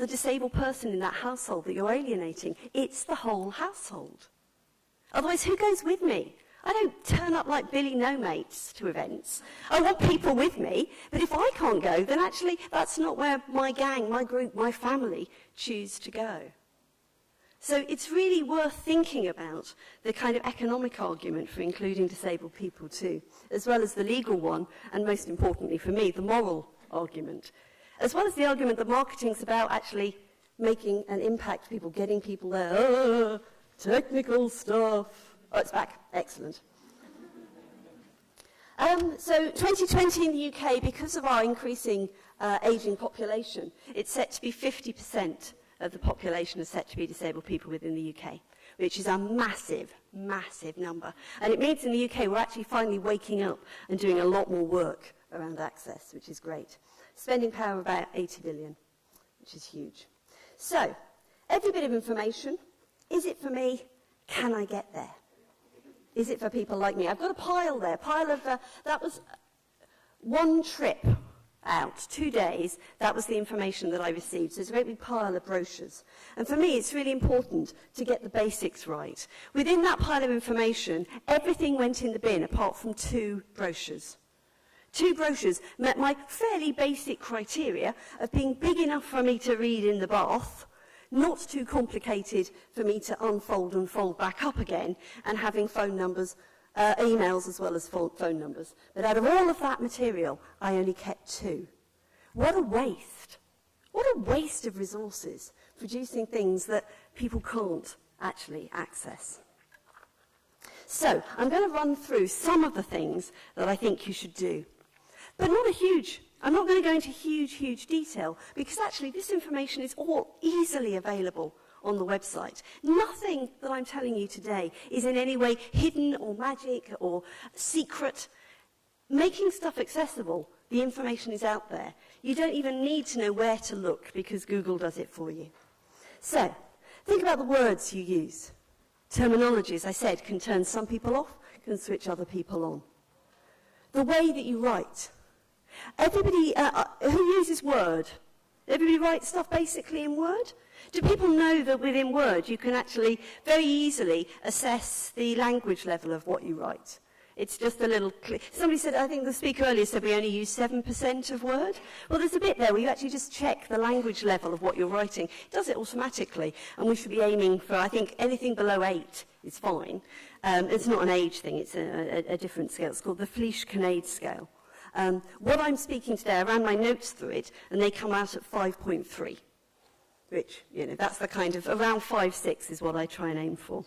the disabled person in that household that you're alienating. It's the whole household. Otherwise, who goes with me? I don't turn up like Billy No Mates to events. I want people with me, but if I can't go, then actually that's not where my gang, my group, my family choose to go. So it's really worth thinking about the kind of economic argument for including disabled people too, as well as the legal one, and most importantly for me, the moral argument, as well as the argument that marketing's about actually making an impact, people getting people there. Technical stuff. Oh, it's back. Excellent. So 2020 in the UK, because of our increasing ageing population, it's set to be 50% of the population is set to be disabled people within the UK, which is a massive, massive number. And it means in the UK we're actually finally waking up and doing a lot more work around access, which is great. Spending power of about 80 billion, which is huge. So, every bit of information, is it for me? Can I get there? Is it for people like me? I've got a pile there, that was one trip out, 2 days, that was the information that I received. So it's a great big pile of brochures. And for me, it's really important to get the basics right. Within that pile of information, everything went in the bin apart from 2 brochures. 2 brochures met my fairly basic criteria of being big enough for me to read in the bath, not too complicated for me to unfold and fold back up again, and having phone numbers, emails as well as phone numbers. But out of all of that material, I only kept 2. What a waste. What a waste of resources, producing things that people can't actually access. So, I'm going to run through some of the things that I think you should do. But I'm not going to go into huge detail, because actually this information is all easily available on the website. Nothing that I'm telling you today is in any way hidden or magic or secret. Making stuff accessible, the information is out there. You don't even need to know where to look, because Google does it for you. So, think about the words you use. Terminology, as I said, can turn some people off, can switch other people on. The way that you write. Everybody who uses Word, everybody writes stuff basically in Word? Do people know that within Word you can actually very easily assess the language level of what you write? It's just a little click. Somebody said, I think the speaker earlier said we only use 7% of Word. Well, there's a bit there where you actually just check the language level of what you're writing. It does it automatically, and we should be aiming for, I think, anything below 8 is fine. It's not an age thing, it's a different scale. It's called the Fleisch-Kinnaid scale. What I'm speaking today, I ran my notes through it, and they come out at 5.3, which, that's the kind of, around 5, 6 is what I try and aim for.